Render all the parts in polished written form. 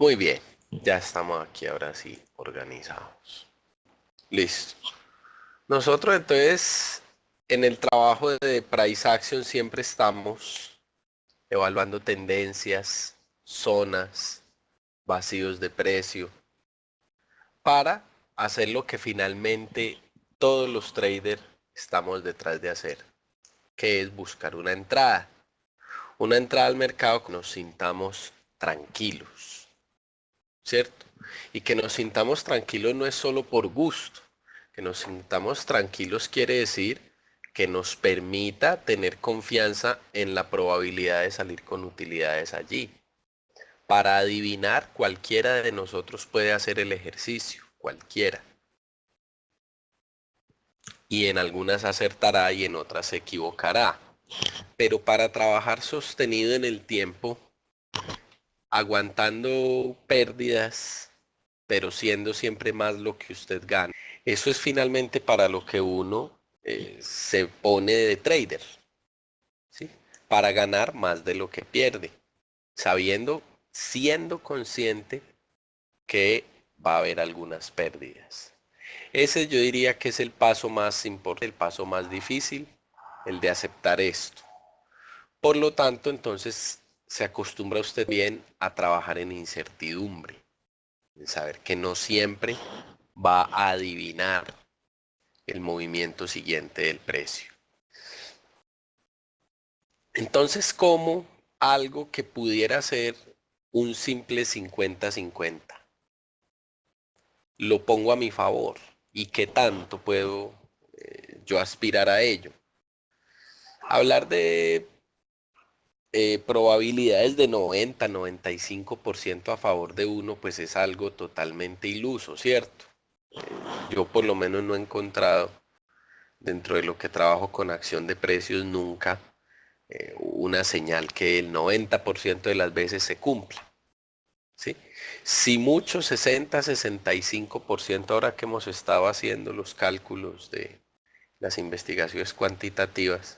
Muy bien, ya estamos aquí ahora sí organizados. Listo. Nosotros entonces en el trabajo de Price Action siempre estamos evaluando tendencias, zonas, vacíos de precio, para hacer lo que finalmente todos los traders estamos detrás de hacer, que es buscar una entrada. Una entrada al mercado que nos sintamos tranquilos, ¿cierto? Y que nos sintamos tranquilos no es solo por gusto, que nos sintamos tranquilos quiere decir que nos permita tener confianza en la probabilidad de salir con utilidades allí. Para adivinar, cualquiera de nosotros puede hacer el ejercicio, cualquiera. Y en algunas acertará y en otras se equivocará. Pero para trabajar sostenido en el tiempo, aguantando pérdidas, pero siendo siempre más lo que usted gana. Eso es finalmente para lo que uno se pone de trader, ¿sí? Para ganar más de lo que pierde, sabiendo, siendo consciente que va a haber algunas pérdidas. Ese yo diría que es el paso más importante, el paso más difícil, el de aceptar esto. Por lo tanto, entonces se acostumbra usted bien a trabajar en incertidumbre, en saber que no siempre va a adivinar el movimiento siguiente del precio. Entonces, ¿cómo algo que pudiera ser un simple 50-50 lo pongo a mi favor? ¿Y qué tanto puedo yo aspirar a ello? Hablar de probabilidades de 90-95% a favor de uno, pues es algo totalmente iluso, ¿cierto? Yo por lo menos no he encontrado, dentro de lo que trabajo con acción de precios, nunca una señal que el 90% de las veces se cumpla, ¿sí? Si mucho, 60-65%, ahora que hemos estado haciendo los cálculos de las investigaciones cuantitativas,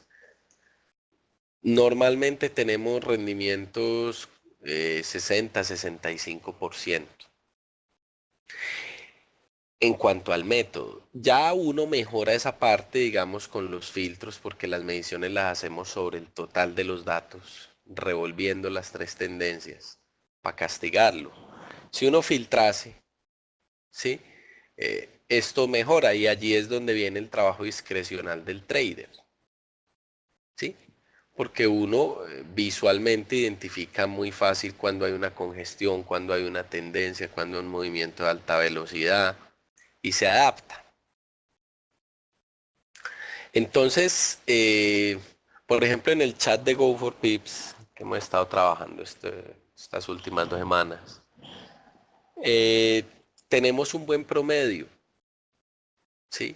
normalmente tenemos rendimientos 60-65%. En cuanto al método, ya uno mejora esa parte, digamos, con los filtros, porque las mediciones las hacemos sobre el total de los datos, revolviendo las tres tendencias, para castigarlo. Si uno filtrase, ¿sí? Esto mejora y allí es donde viene el trabajo discrecional del trader, ¿sí? Porque uno visualmente identifica muy fácil cuando hay una congestión, cuando hay una tendencia, cuando hay un movimiento de alta velocidad y se adapta. Entonces, por ejemplo, en el chat de Go for Pips, que hemos estado trabajando estas últimas 2 semanas, eh, tenemos un buen promedio, ¿sí?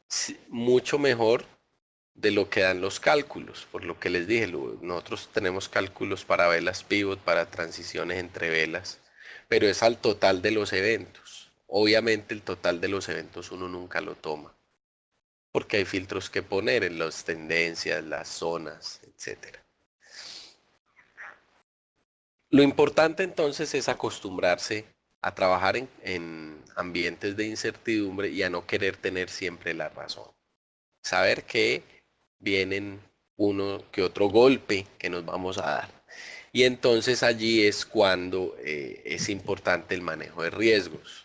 Sí, mucho mejor de lo que dan los cálculos, por lo que les dije, nosotros tenemos cálculos para velas pivot, para transiciones entre velas, pero es al total de los eventos. Obviamente el total de los eventos uno nunca lo toma, porque hay filtros que poner en las tendencias, las zonas, etcétera. Lo importante entonces es acostumbrarse a trabajar en ambientes de incertidumbre y a no querer tener siempre la razón. Saber que vienen uno que otro golpe que nos vamos a dar. Y entonces allí es cuando es importante el manejo de riesgos.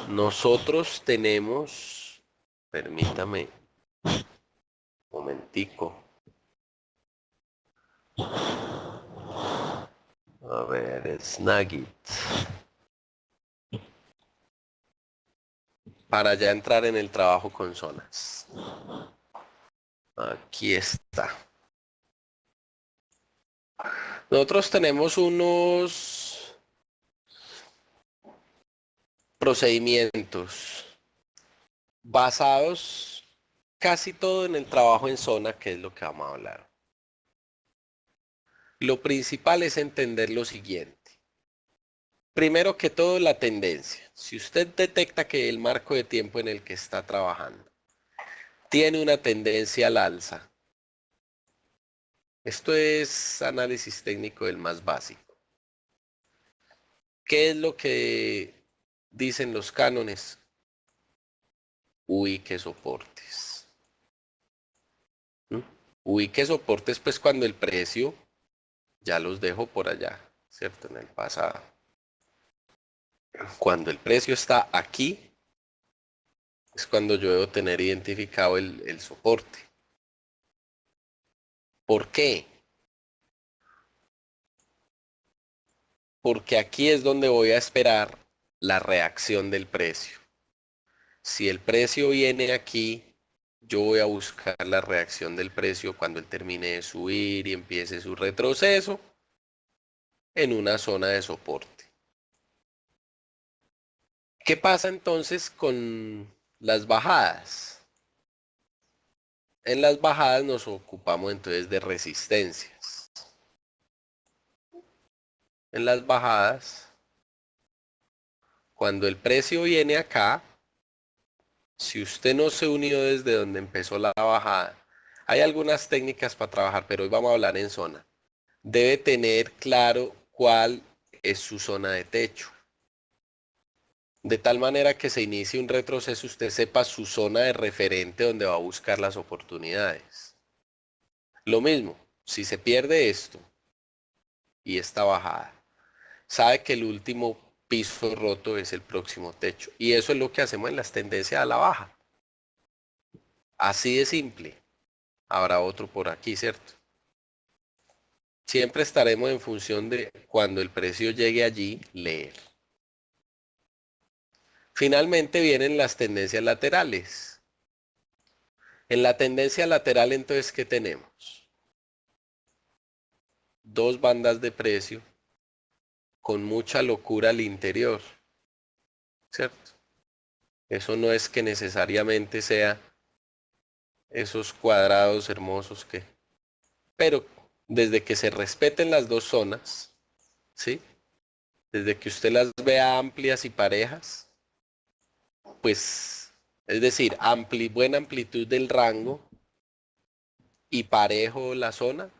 Nosotros tenemos, permítame un momentico, a ver, Snagit, para ya entrar en el trabajo con zonas. Aquí está. Nosotros tenemos unos procedimientos basados casi todo en el trabajo en zona, que es lo que vamos a hablar. Lo principal es entender lo siguiente. Primero que todo, la tendencia. Si usted detecta que el marco de tiempo en el que está trabajando tiene una tendencia al alza, esto es análisis técnico del más básico. ¿Qué es lo que dicen los cánones? Ubique soportes. ¿Mm? Ubique soportes pues cuando el precio ya los dejo por allá, ¿cierto? En el pasado. Cuando el precio está aquí, es cuando yo debo tener identificado el soporte. ¿Por qué? Porque aquí es donde voy a esperar la reacción del precio. Si el precio viene aquí, yo voy a buscar la reacción del precio cuando él termine de subir y empiece su retroceso en una zona de soporte. ¿Qué pasa entonces con las bajadas? En las bajadas nos ocupamos entonces de resistencias. En las bajadas, cuando el precio viene acá, si usted no se unió desde donde empezó la bajada, hay algunas técnicas para trabajar, pero hoy vamos a hablar en zona. Debe tener claro cuál es su zona de techo. De tal manera que se inicie un retroceso, usted sepa su zona de referente donde va a buscar las oportunidades. Lo mismo, si se pierde esto y esta bajada, sabe que el último piso roto es el próximo techo. Y eso es lo que hacemos en las tendencias a la baja. Así de simple. Habrá otro por aquí, ¿cierto? Siempre estaremos en función de cuando el precio llegue allí, leer. Finalmente vienen las tendencias laterales. En la tendencia lateral, entonces, ¿qué tenemos? Dos bandas de precio con mucha locura al interior, ¿cierto? Eso no es que necesariamente sea esos cuadrados hermosos que... Pero desde que se respeten las dos zonas, ¿sí? Desde que usted las vea amplias y parejas, pues, es decir, buena amplitud del rango y parejo la zona,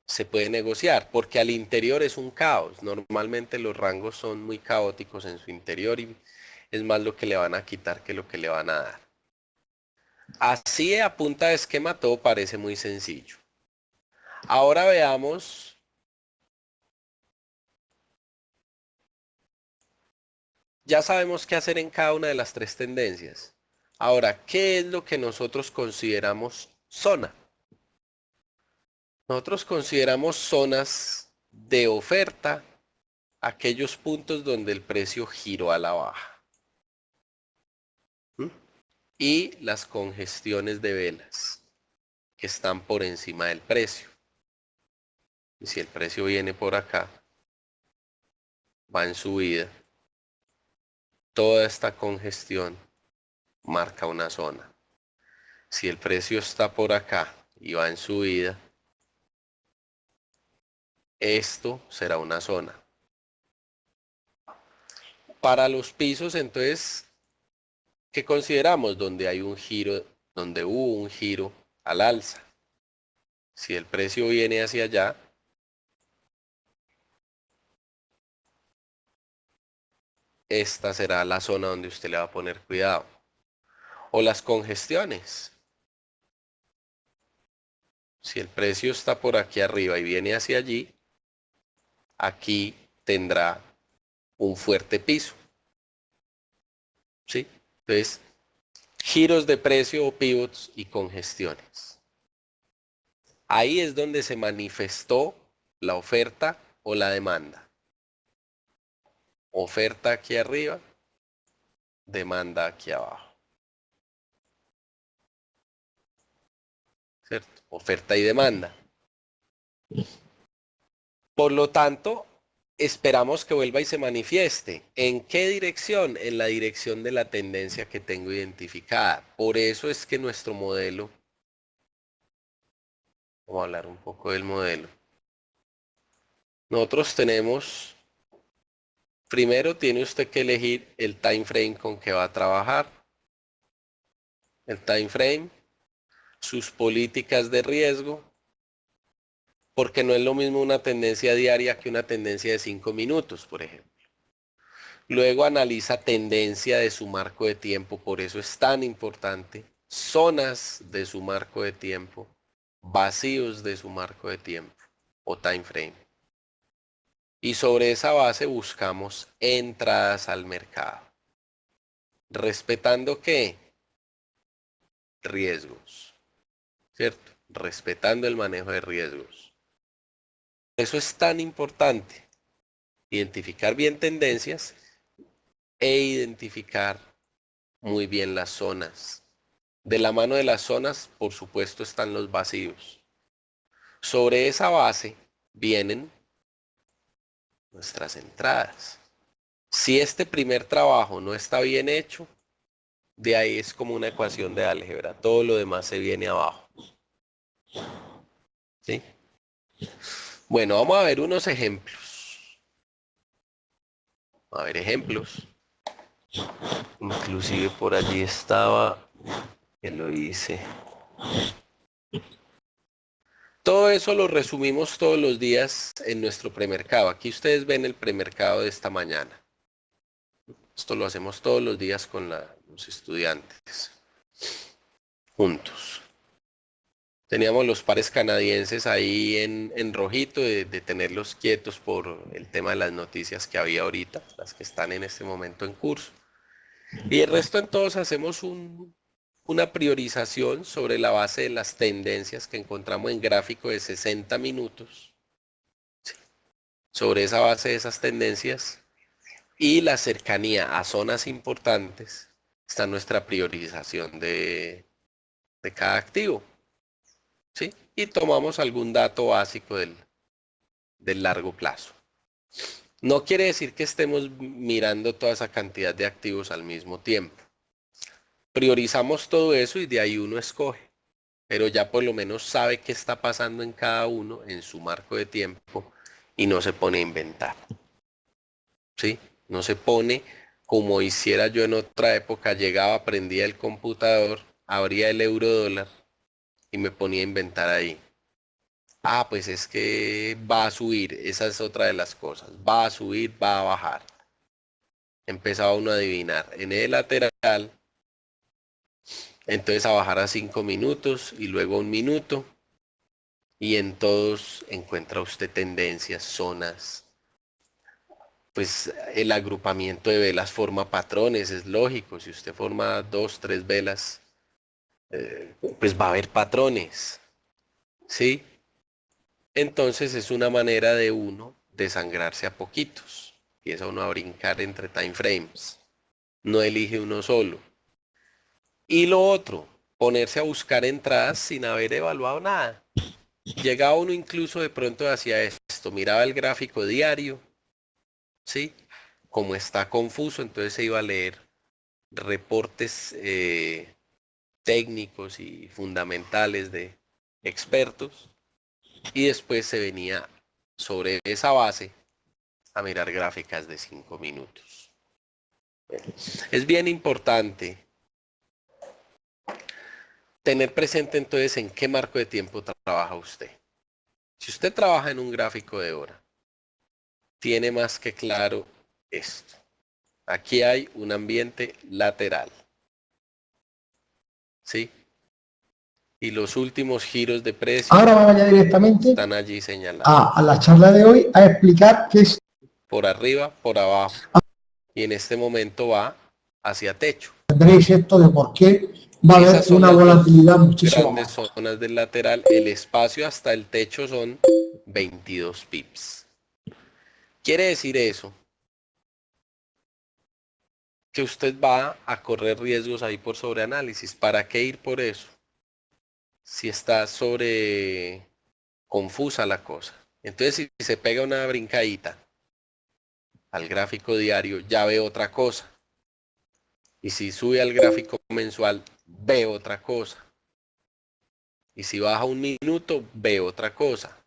se puede negociar, porque al interior es un caos. Normalmente los rangos son muy caóticos en su interior y es más lo que le van a quitar que lo que le van a dar. Así a punta de esquema todo parece muy sencillo. Ahora veamos ya sabemos qué hacer en cada una de las tres tendencias. Ahora, ¿qué es lo que nosotros consideramos zona? Nosotros consideramos zonas de oferta aquellos puntos donde el precio giró a la baja. ¿Mm? Y las congestiones de velas que están por encima del precio. Y si el precio viene por acá, va en subida, toda esta congestión marca una zona. Si el precio está por acá y va en subida, esto será una zona. Para los pisos, entonces, ¿qué consideramos? Donde hay un giro, donde hubo un giro al alza. Si el precio viene hacia allá, esta será la zona donde usted le va a poner cuidado. O las congestiones. Si el precio está por aquí arriba y viene hacia allí, aquí tendrá un fuerte piso. ¿Sí? Entonces, giros de precio o pivots y congestiones. Ahí es donde se manifestó la oferta o la demanda. Oferta aquí arriba, demanda aquí abajo. ¿Cierto? Oferta y demanda. Por lo tanto, esperamos que vuelva y se manifieste. ¿En qué dirección? En la dirección de la tendencia que tengo identificada. Por eso es que nuestro modelo, vamos a hablar un poco del modelo. Nosotros tenemos, primero tiene usted que elegir el time frame con que va a trabajar. El time frame, sus políticas de riesgo, porque no es lo mismo una tendencia diaria que una tendencia de 5 minutos, por ejemplo. Luego analiza tendencia de su marco de tiempo, por eso es tan importante. Zonas de su marco de tiempo, vacíos de su marco de tiempo o time frame. Y sobre esa base buscamos entradas al mercado. ¿Respetando qué? Riesgos, ¿cierto? Respetando el manejo de riesgos. Eso es tan importante. Identificar bien tendencias e identificar muy bien las zonas. De la mano de las zonas, por supuesto, están los vacíos. Sobre esa base vienen nuestras entradas. Si este primer trabajo no está bien hecho, de ahí es como una ecuación de álgebra. Todo lo demás se viene abajo. ¿Sí? Bueno, vamos a ver unos ejemplos. A ver ejemplos. Inclusive por allí estaba, que lo hice. Todo eso lo resumimos todos los días en nuestro premercado. Aquí ustedes ven el premercado de esta mañana. Esto lo hacemos todos los días con los estudiantes, juntos. Teníamos los pares canadienses ahí en rojito de tenerlos quietos por el tema de las noticias que había ahorita, las que están en este momento en curso. Y el resto entonces hacemos una priorización sobre la base de las tendencias que encontramos en gráfico de 60 minutos. Sobre esa base de esas tendencias y la cercanía a zonas importantes está nuestra priorización de cada activo. ¿Sí? Y tomamos algún dato básico del largo plazo. No quiere decir que estemos mirando toda esa cantidad de activos al mismo tiempo. Priorizamos todo eso y de ahí uno escoge, pero ya por lo menos sabe qué está pasando en cada uno en su marco de tiempo y no se pone a inventar. ¿Sí? No se pone como hiciera yo en otra época, llegaba, prendía el computador, abría el euro dólar y me ponía a inventar ahí. Ah, pues es que va a subir, esa es otra de las cosas, va a subir, va a bajar. Empezaba uno a adivinar, en el lateral, entonces a bajar a 5 minutos y luego 1 minuto, y en todos encuentra usted tendencias, zonas, pues el agrupamiento de velas forma patrones, es lógico, si usted forma 2, 3 velas, pues va a haber patrones, ¿sí? Entonces es una manera de uno desangrarse a poquitos. Empieza uno a brincar entre time frames. No elige uno solo. Y lo otro, ponerse a buscar entradas sin haber evaluado nada. Llegaba uno incluso de pronto hacia esto, miraba el gráfico diario, ¿sí? Como está confuso, entonces se iba a leer reportes técnicos y fundamentales de expertos y después se venía sobre esa base a mirar gráficas de 5 minutos. Es bien importante tener presente entonces en qué marco de tiempo trabaja usted. Si usted trabaja en un gráfico de hora, tiene más que claro esto. Aquí hay un ambiente lateral, ¿sí? Y los últimos giros de precio ahora vamos ya directamente están allí señalados. a la charla de hoy a explicar qué es. Por arriba, por abajo. Y en este momento va hacia techo. Tendréis esto de por qué va a Esas haber son una las dos volatilidad muchísimo grandes mayor. zonas del lateral. El espacio hasta el techo son 22 pips. Quiere decir eso, que usted va a correr riesgos ahí por sobreanálisis. ¿Para qué ir por eso? Si está sobre confusa la cosa. Entonces, si se pega una brincadita al gráfico diario, ya ve otra cosa. Y si sube al gráfico mensual, ve otra cosa. Y si baja 1 minuto, ve otra cosa.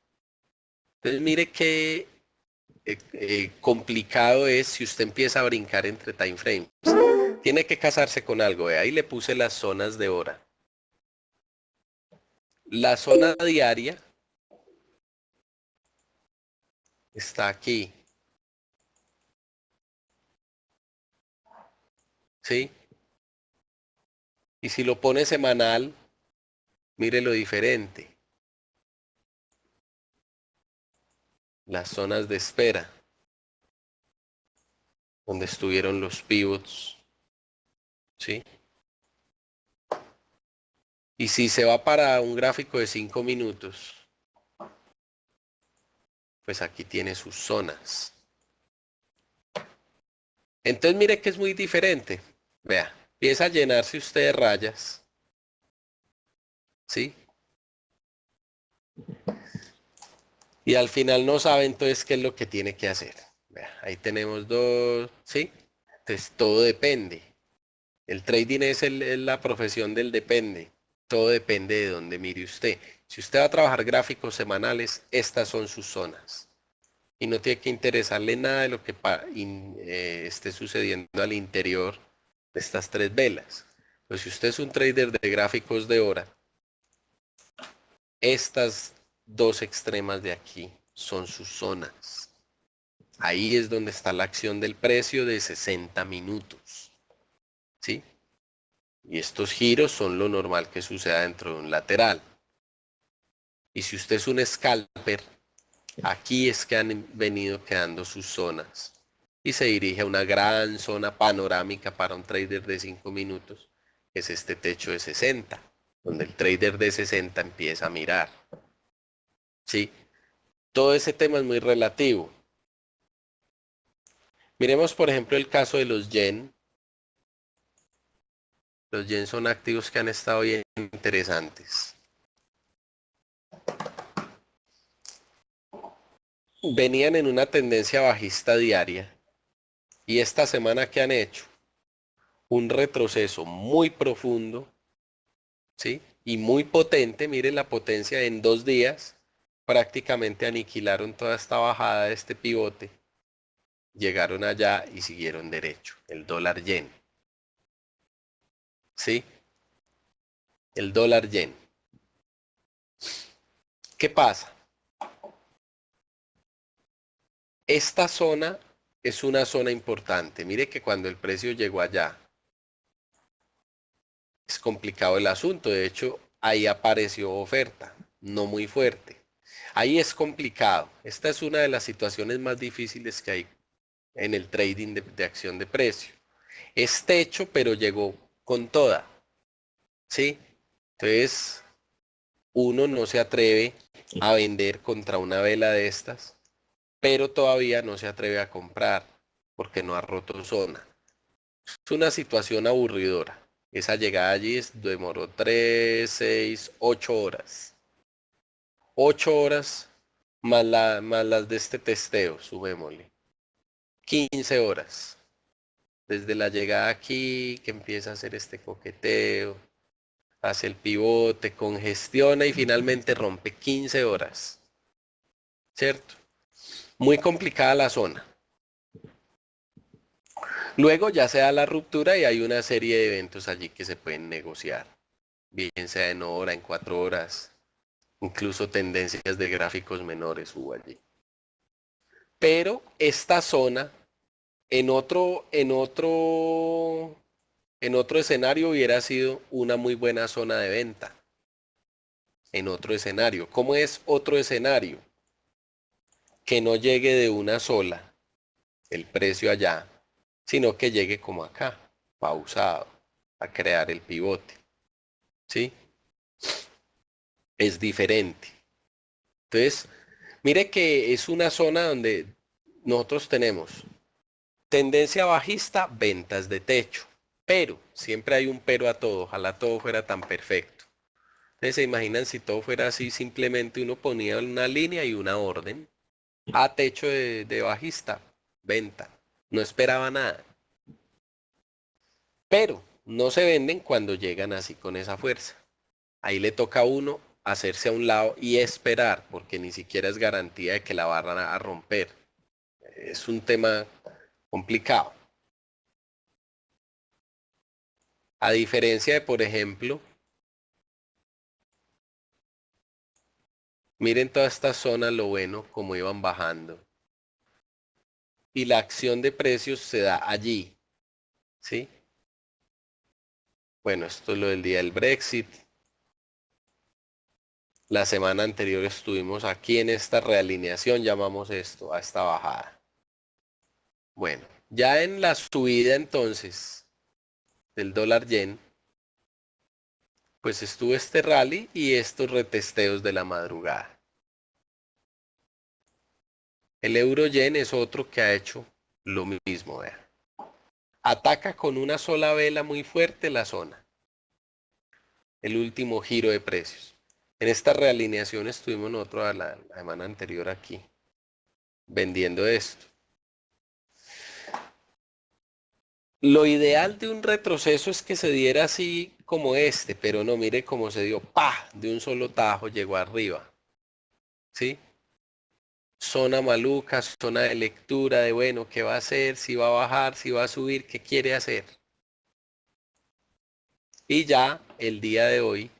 Entonces, mire qué complicado es si usted empieza a brincar entre time frames. Tiene que casarse con algo. Ahí le puse las zonas de hora. La zona diaria está aquí. ¿sí? Y si lo pone semanal, mire lo diferente. Las zonas de espera, donde estuvieron los pivots, ¿sí? Y si se va para un gráfico de 5 minutos, pues aquí tiene sus zonas. Entonces mire que es muy diferente. Vea, empieza a llenarse usted de rayas, ¿sí? Y al final no sabe entonces qué es lo que tiene que hacer. Vea, ahí tenemos dos, ¿sí? Entonces todo depende. El trading es la profesión del depende. Todo depende de dónde mire usted. Si usted va a trabajar gráficos semanales, estas son sus zonas. Y no tiene que interesarle nada de lo que esté sucediendo al interior de estas tres velas. Pues si usted es un trader de gráficos de hora, estas dos extremas de aquí son sus zonas. Ahí es donde está la acción del precio de 60 minutos. ¿Sí? Y estos giros son lo normal que suceda dentro de un lateral. Y si usted es un scalper, aquí es que han venido quedando sus zonas. Y se dirige a una gran zona panorámica para un trader de 5 minutos, que es este techo de 60, donde el trader de 60 empieza a mirar. ¿Sí? Todo ese tema es muy relativo. Miremos, por ejemplo, el caso de los yen. Los yen son activos que han estado bien interesantes. Venían en una tendencia bajista diaria y esta semana que han hecho un retroceso muy profundo, ¿sí? Y muy potente. Miren la potencia en 2 días. Prácticamente aniquilaron toda esta bajada de este pivote. Llegaron allá y siguieron derecho. El dólar yen. ¿Sí? El dólar yen. ¿Qué pasa? Esta zona es una zona importante. Mire que cuando el precio llegó allá, es complicado el asunto. De hecho, ahí apareció oferta, no muy fuerte. Ahí es complicado. Esta es una de las situaciones más difíciles que hay en el trading de acción de precio. Es techo, pero llegó con toda. ¿Sí? Entonces, uno no se atreve a vender contra una vela de estas, pero todavía no se atreve a comprar porque no ha roto zona. Es una situación aburridora. Esa llegada allí demoró 3, 6, 8 horas. 8 horas más las de este testeo, subémosle. 15 horas. Desde la llegada aquí, que empieza a hacer este coqueteo, hace el pivote, congestiona y finalmente rompe 15 horas. ¿Cierto? Muy complicada la zona. Luego ya se da la ruptura y hay una serie de eventos allí que se pueden negociar. Bien sea en hora, en 4 horas, incluso tendencias de gráficos menores hubo allí. Pero esta zona, en otro escenario hubiera sido una muy buena zona de venta. En otro escenario. ¿Cómo es otro escenario? Que no llegue de una sola el precio allá, sino que llegue como acá, pausado, a crear el pivote. ¿Sí? Es diferente. Entonces, mire que es una zona donde nosotros tenemos tendencia bajista, ventas de techo. Pero, siempre hay un pero a todo. Ojalá todo fuera tan perfecto. Entonces, se imaginan si todo fuera así, simplemente uno ponía una línea y una orden. A techo de bajista, venta. No esperaba nada. Pero no se venden cuando llegan así con esa fuerza. Ahí le toca a uno hacerse a un lado y esperar, porque ni siquiera es garantía de que la van a romper. Es un tema complicado. A diferencia de, por ejemplo, miren toda esta zona, lo bueno, como iban bajando. Y la acción de precios se da allí, ¿sí? Bueno, esto es lo del día del Brexit. La semana anterior estuvimos aquí en esta realineación, llamamos esto, a esta bajada. Bueno, ya en la subida entonces del dólar yen, pues estuvo este rally y estos retesteos de la madrugada. El euro yen es otro que ha hecho lo mismo, vean. Ataca con una sola vela muy fuerte la zona. El último giro de precios. En esta realineación estuvimos nosotros la semana anterior aquí, vendiendo esto. Lo ideal de un retroceso es que se diera así como este, pero no, mire cómo se dio, ¡pah! De un solo tajo llegó arriba. ¿Sí? Zona maluca, zona de lectura de, bueno, ¿qué va a hacer? Si va a bajar, si va a subir, ¿qué quiere hacer? Y ya el día de hoy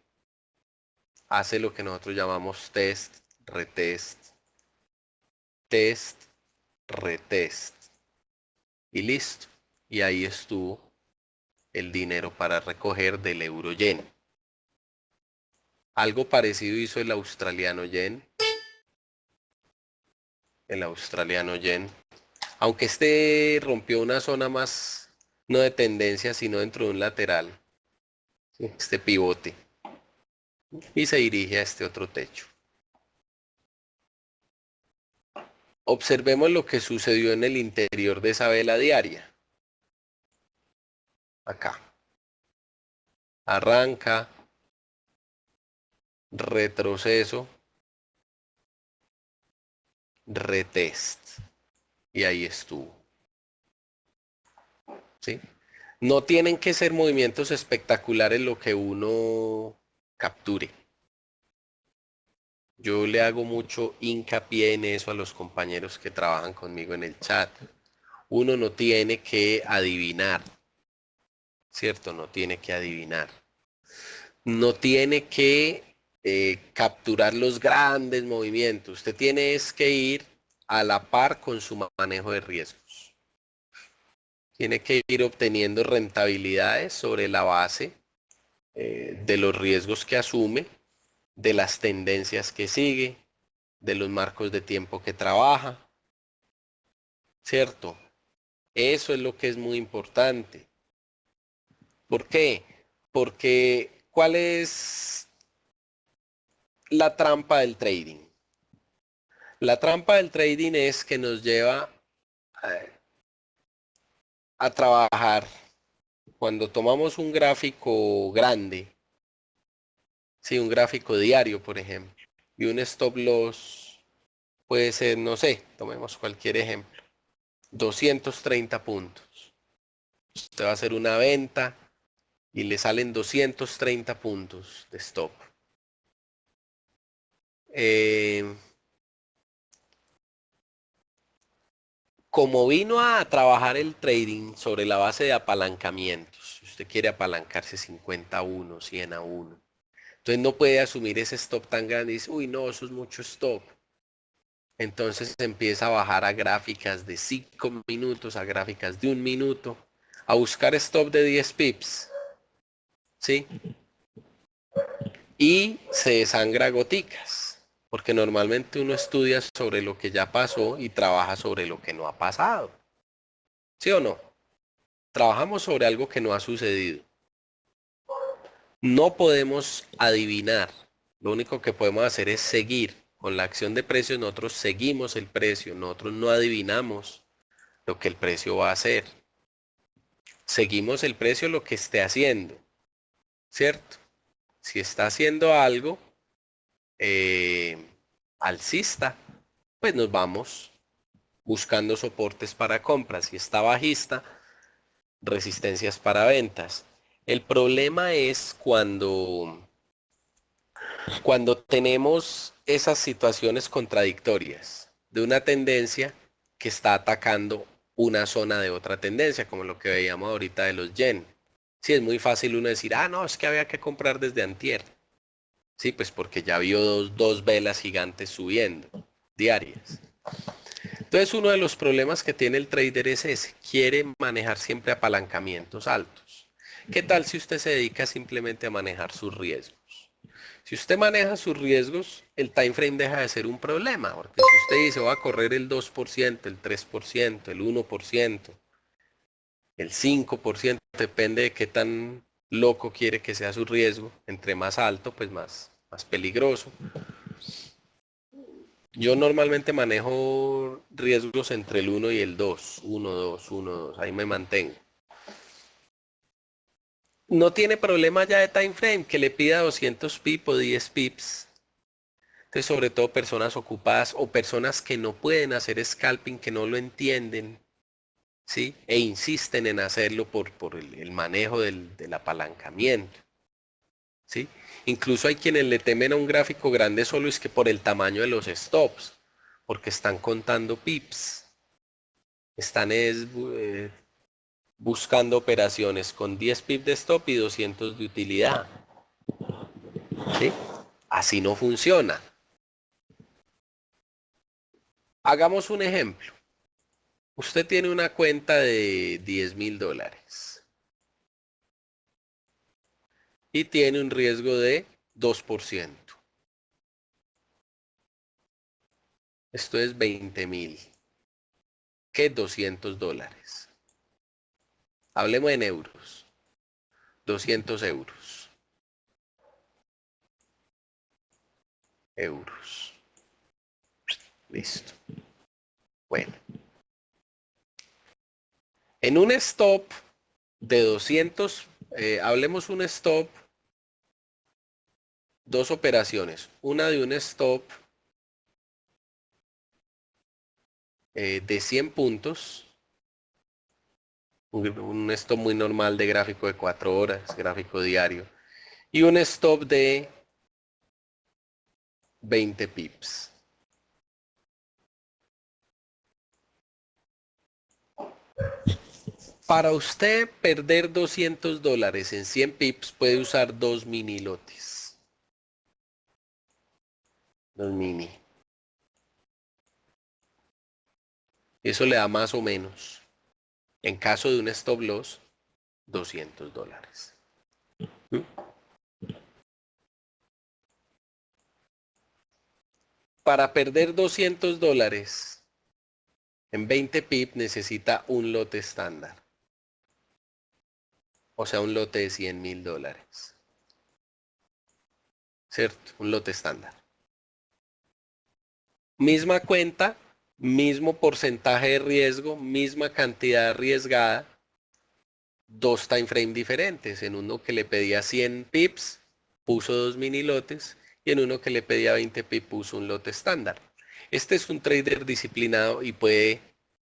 hace lo que nosotros llamamos test, retest, test, retest. Y listo. Y ahí estuvo el dinero para recoger del euro yen. Algo parecido hizo el australiano yen. El australiano yen. Aunque este rompió una zona más, no de tendencia, sino dentro de un lateral. Este pivote. Y se dirige a este otro techo. Observemos lo que sucedió en el interior de esa vela diaria. Acá. Arranca. Retroceso. Retest. Y ahí estuvo. ¿Sí? No tienen que ser movimientos espectaculares lo que uno capture. Yo le hago mucho hincapié en eso a los compañeros que trabajan conmigo en el chat. Uno no tiene que adivinar, ¿cierto? No tiene que adivinar. No tiene que capturar los grandes movimientos. Usted tiene que ir a la par con su manejo de riesgos. Tiene que ir obteniendo rentabilidades sobre la base de los riesgos que asume, de las tendencias que sigue, de los marcos de tiempo que trabaja, ¿cierto? Eso es lo que es muy importante. ¿Por qué? Porque ¿cuál es la trampa del trading? La trampa del trading es que nos lleva a trabajar cuando tomamos un gráfico grande, sí, un gráfico diario, por ejemplo, y un stop loss puede ser, no sé, tomemos cualquier ejemplo, 230 puntos. Usted va a hacer una venta y le salen 230 puntos de stop. Como vino a trabajar el trading sobre la base de apalancamientos, si usted quiere apalancarse 50 a 1, 100 a 1, entonces no puede asumir ese stop tan grande y dice, uy, no, eso es mucho stop. Entonces empieza a bajar a gráficas de 5 minutos, a gráficas de 1 minuto, a buscar stop de 10 pips, ¿sí? Y se desangra goticas, porque normalmente uno estudia sobre lo que ya pasó y trabaja sobre lo que no ha pasado. ¿Sí o no? Trabajamos sobre algo que no ha sucedido. No podemos adivinar. Lo único que podemos hacer es seguir. Con la acción de precios nosotros seguimos el precio. Nosotros no adivinamos lo que el precio va a hacer. Seguimos el precio lo que esté haciendo. ¿Cierto? Si está haciendo algo alcista, pues nos vamos buscando soportes para compras. Si está bajista, resistencias para ventas. El problema es cuando tenemos esas situaciones contradictorias de una tendencia que está atacando una zona de otra tendencia, como lo que veíamos ahorita de los yen. Sí, es muy fácil uno decir, ah, no, es que había que comprar desde antier. Sí, pues porque ya vio dos velas gigantes subiendo, diarias. Entonces uno de los problemas que tiene el trader es ese, quiere manejar siempre apalancamientos altos. ¿Qué tal si usted se dedica simplemente a manejar sus riesgos? Si usted maneja sus riesgos, el time frame deja de ser un problema, porque si usted dice va a correr el 2%, el 3%, el 1%, el 5%, depende de qué tan loco quiere que sea su riesgo, entre más alto, pues más peligroso. Yo normalmente manejo riesgos entre el 1 y el 2, 1, 2, 1, 2, ahí me mantengo. No tiene problema ya de time frame, que le pida 200 pips o 10 pips. Entonces, sobre todo personas ocupadas o personas que no pueden hacer scalping, que no lo entienden, ¿sí? E insisten en hacerlo por el manejo del apalancamiento, ¿sí? Incluso hay quienes le temen a un gráfico grande solo es que por el tamaño de los stops, porque están contando pips. Están buscando operaciones con 10 pips de stop y 200 de utilidad, ¿sí? Así no funciona. Hagamos un ejemplo. Usted tiene una cuenta de $10,000 y tiene un riesgo de 2%. Esto es 20,000. ¿Qué? $200. Hablemos en euros. 200 euros. Euros. Listo. Bueno. En un stop de 200, hablemos un stop, dos operaciones. Una de un stop de 100 puntos. Un stop muy normal de gráfico de 4 horas, gráfico diario. Y un stop de 20 pips. Para usted perder $200 en 100 pips puede usar 2 mini lotes. 2 mini. Eso le da más o menos, en caso de un stop loss, $200. ¿Mm? Para perder $200 en 20 pips necesita un lote estándar. O sea, un lote de $100,000. ¿Cierto? Un lote estándar. Misma cuenta, mismo porcentaje de riesgo, misma cantidad arriesgada, dos time frame diferentes. En uno que le pedía 100 pips, puso 2 mini lotes, y en uno que le pedía 20 pips, puso un lote estándar. Este es un trader disciplinado y puede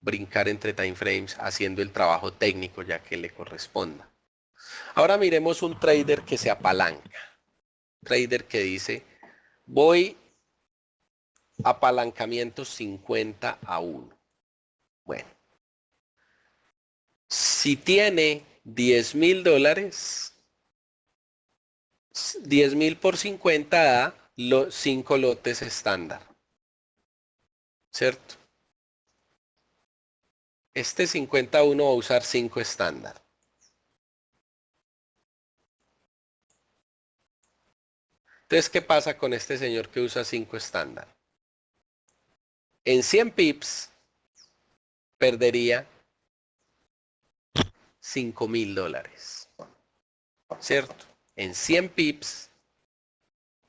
brincar entre time frames haciendo el trabajo técnico ya que le corresponda. Ahora miremos un trader que se apalanca. Trader que dice, voy apalancamiento 50-1. Bueno, si tiene $10,000, 10,000 por 50 da 5 lotes estándar. ¿Cierto? Este 50-1 va a usar 5 estándar. Entonces, ¿qué pasa con este señor que usa 5 estándar? En 100 pips perdería $5,000. ¿Cierto? En 100 pips,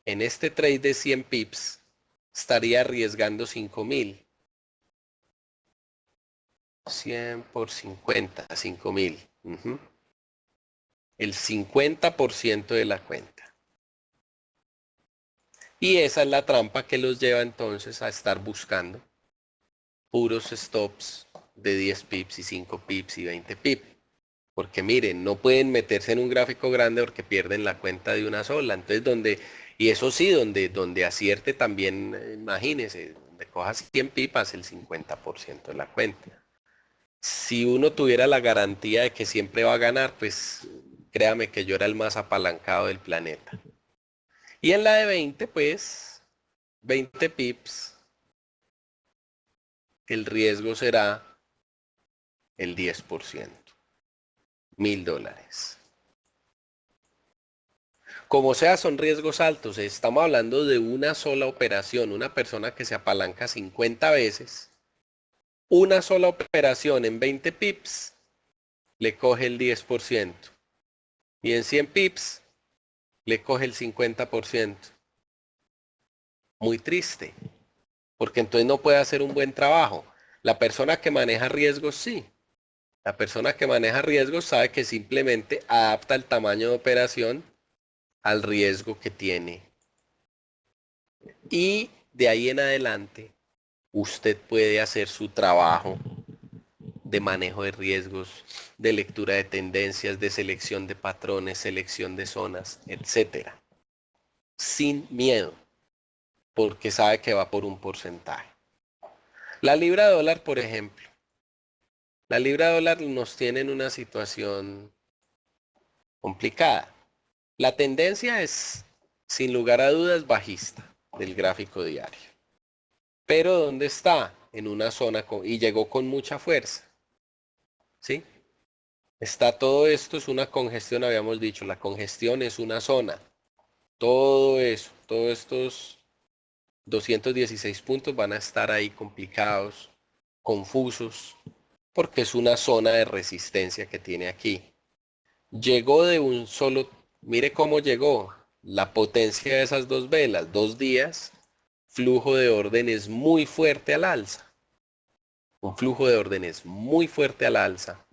en este trade de 100 pips, estaría arriesgando 5,000. 100 por 50, 5,000. El 50% de la cuenta. Y esa es la trampa que los lleva entonces a estar buscando puros stops de 10 pips y 5 pips y 20 pips. Porque miren, no pueden meterse en un gráfico grande porque pierden la cuenta de una sola. Entonces, y eso sí, donde acierte también, imagínense, donde cojas 100 pipas, el 50% de la cuenta. Si uno tuviera la garantía de que siempre va a ganar, pues créame que yo era el más apalancado del planeta. Y en la de 20, pues, 20 pips, el riesgo será el 10%, $1,000. Como sea, son riesgos altos. Estamos hablando de una sola operación. Una persona que se apalanca 50 veces, una sola operación en 20 pips, le coge el 10%. Y en 100 pips, le coge el 50%. Muy triste, porque entonces no puede hacer un buen trabajo. La persona que maneja riesgos, sí. La persona que maneja riesgos sabe que simplemente adapta el tamaño de operación al riesgo que tiene. Y de ahí en adelante, usted puede hacer su trabajo de manejo de riesgos, de lectura de tendencias, de selección de patrones, selección de zonas, etcétera, sin miedo, porque sabe que va por un porcentaje. La libra dólar, por ejemplo. La libra dólar nos tiene en una situación complicada. La tendencia es, sin lugar a dudas, bajista del gráfico diario. Pero ¿dónde está? En una zona y llegó con mucha fuerza. ¿Sí? Está todo esto, es una congestión, habíamos dicho, la congestión es una zona. Todo eso, todos estos 216 puntos van a estar ahí complicados, confusos, porque es una zona de resistencia que tiene aquí. Llegó de un solo, mire cómo llegó, la potencia de esas dos velas, 2 días, flujo de órdenes muy fuerte al alza. Un flujo de órdenes muy fuerte al alza,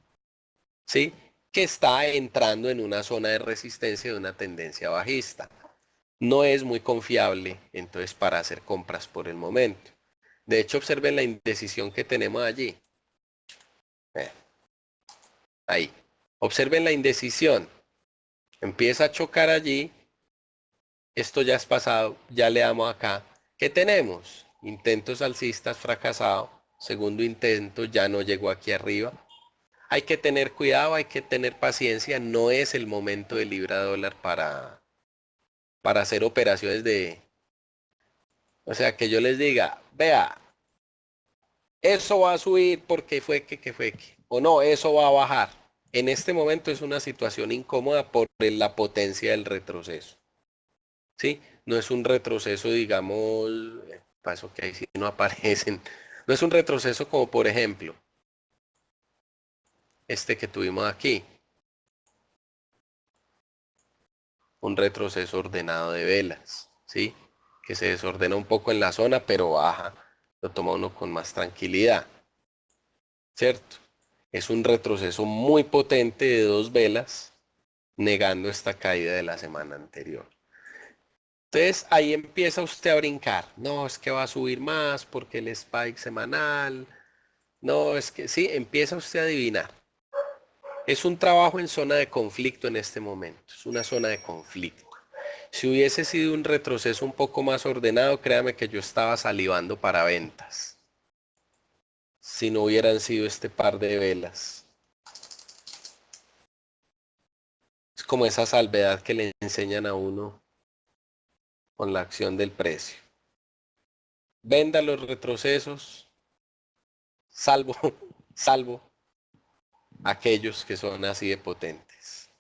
¿sí? Que está entrando en una zona de resistencia de una tendencia bajista. No es muy confiable, entonces, para hacer compras por el momento. De hecho, observen la indecisión que tenemos allí. Ahí. Observen la indecisión. Empieza a chocar allí. Esto ya es pasado. Ya le damos acá. ¿Qué tenemos? Intentos alcistas fracasado. Segundo intento ya no llegó aquí arriba. Hay que tener cuidado, hay que tener paciencia. No es el momento de libra dólar para hacer operaciones de... O sea, que yo les diga, vea, eso va a subir porque fue que fue que. O no, eso va a bajar. En este momento es una situación incómoda por la potencia del retroceso. ¿Sí? No es un retroceso, digamos, paso que ahí sí no aparecen. No es un retroceso como, por ejemplo, este que tuvimos aquí. Un retroceso ordenado de velas, ¿sí? Que se desordena un poco en la zona, pero baja. Lo toma uno con más tranquilidad, ¿cierto? Es un retroceso muy potente de 2 velas, negando esta caída de la semana anterior. Entonces ahí empieza usted a brincar. No, es que va a subir más porque el spike semanal. No, es que sí, empieza usted a adivinar. Es un trabajo en zona de conflicto en este momento. Es una zona de conflicto. Si hubiese sido un retroceso un poco más ordenado, créame que yo estaba salivando para ventas. Si no hubieran sido este par de velas. Es como esa salvedad que le enseñan a uno con la acción del precio. Venda los retrocesos, salvo, salvo aquellos que son así de potentes.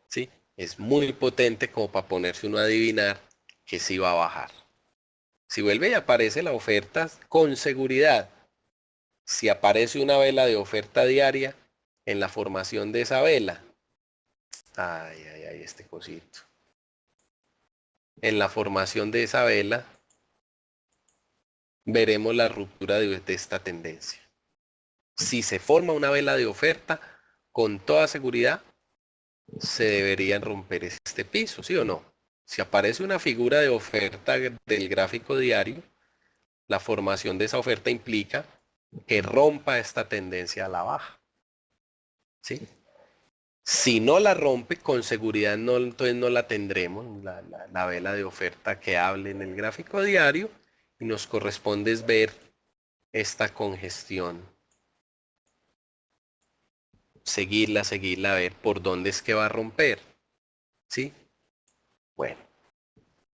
¿Sí? Es muy potente como para ponerse uno a adivinar que sí va a bajar. Si vuelve y aparece la oferta, con seguridad, si aparece una vela de oferta diaria en la formación de esa vela, ay, ay, ay, este cosito. En la formación de esa vela, veremos la ruptura de esta tendencia. Si se forma una vela de oferta, con toda seguridad, se deberían romper este piso, ¿sí o no? Si aparece una figura de oferta del gráfico diario, la formación de esa oferta implica que rompa esta tendencia a la baja, ¿sí? Si no la rompe, con seguridad no, entonces no la tendremos, la vela de oferta que hable en el gráfico diario, y nos corresponde es ver esta congestión. Seguirla, a ver por dónde es que va a romper, ¿sí? Bueno,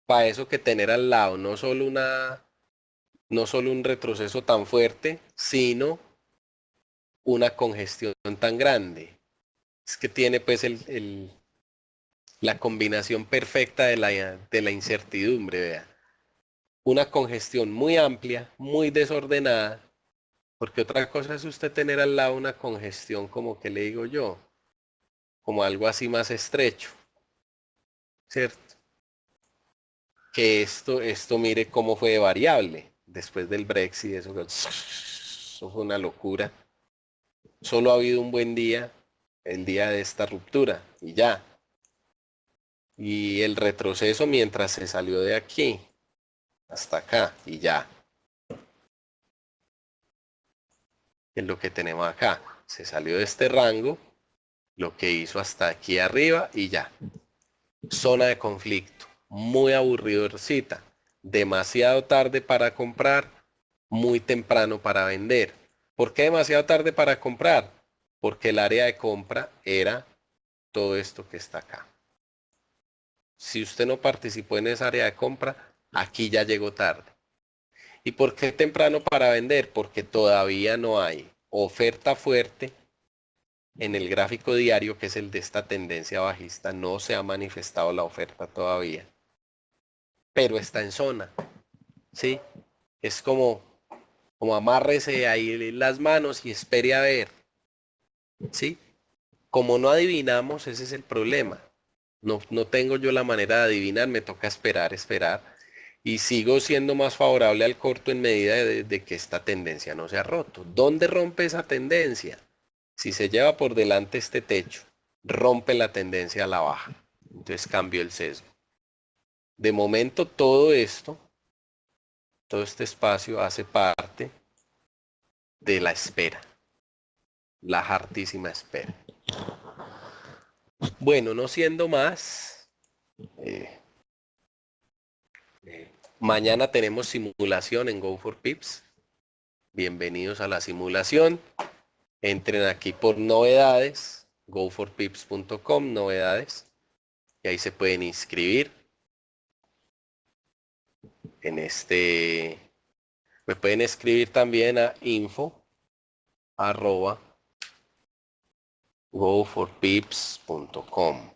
para eso que tener al lado no solo un retroceso tan fuerte, sino una congestión tan grande. Es que tiene pues La combinación perfecta de la incertidumbre, vea. Una congestión muy amplia, muy desordenada, porque otra cosa es usted tener al lado una congestión como que le digo yo, como algo así más estrecho, ¿cierto? Que esto mire cómo fue de variable después del Brexit, eso fue una locura. Solo ha habido un buen día, el día de esta ruptura, y ya. Y el retroceso mientras se salió de aquí, hasta acá, y ya. Es lo que tenemos acá. Se salió de este rango, lo que hizo hasta aquí arriba, y ya. Zona de conflicto, muy aburridorcita. Demasiado tarde para comprar, muy temprano para vender. ¿Por qué demasiado tarde para comprar? Porque el área de compra era todo esto que está acá. Si usted no participó en esa área de compra, aquí ya llegó tarde. ¿Y por qué temprano para vender? Porque todavía no hay oferta fuerte en el gráfico diario, que es el de esta tendencia bajista. No se ha manifestado la oferta todavía, pero está en zona, ¿sí? Es como amárrese ahí las manos y espere a ver, ¿sí? Como no adivinamos, ese es el problema. No tengo yo la manera de adivinar, me toca esperar. Y sigo siendo más favorable al corto en medida de que esta tendencia no se ha roto. ¿Dónde rompe esa tendencia? Si se lleva por delante este techo, rompe la tendencia a la baja. Entonces cambio el sesgo. De momento todo este espacio hace parte de la espera. La hartísima espera. Bueno, no siendo más, mañana tenemos simulación en Go for Pips. Bienvenidos a la simulación. Entren aquí por novedades, goforpips.com, novedades, y ahí se pueden inscribir. Me pueden escribir también a info@goforpips.com.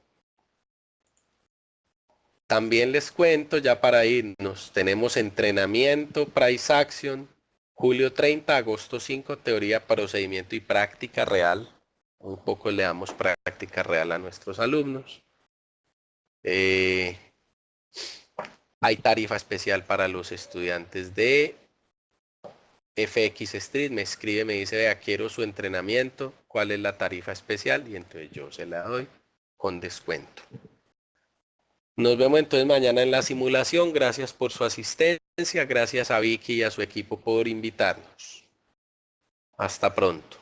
También les cuento, ya para irnos, tenemos entrenamiento, Price Action, julio 30, agosto 5, teoría, procedimiento y práctica real. Un poco le damos práctica real a nuestros alumnos. Hay tarifa especial para los estudiantes de FX Street. Me escribe, me dice, vea, quiero su entrenamiento, ¿cuál es la tarifa especial? Y entonces yo se la doy con descuento. Nos vemos entonces mañana en la simulación. Gracias por su asistencia. Gracias a Vicky y a su equipo por invitarnos. Hasta pronto.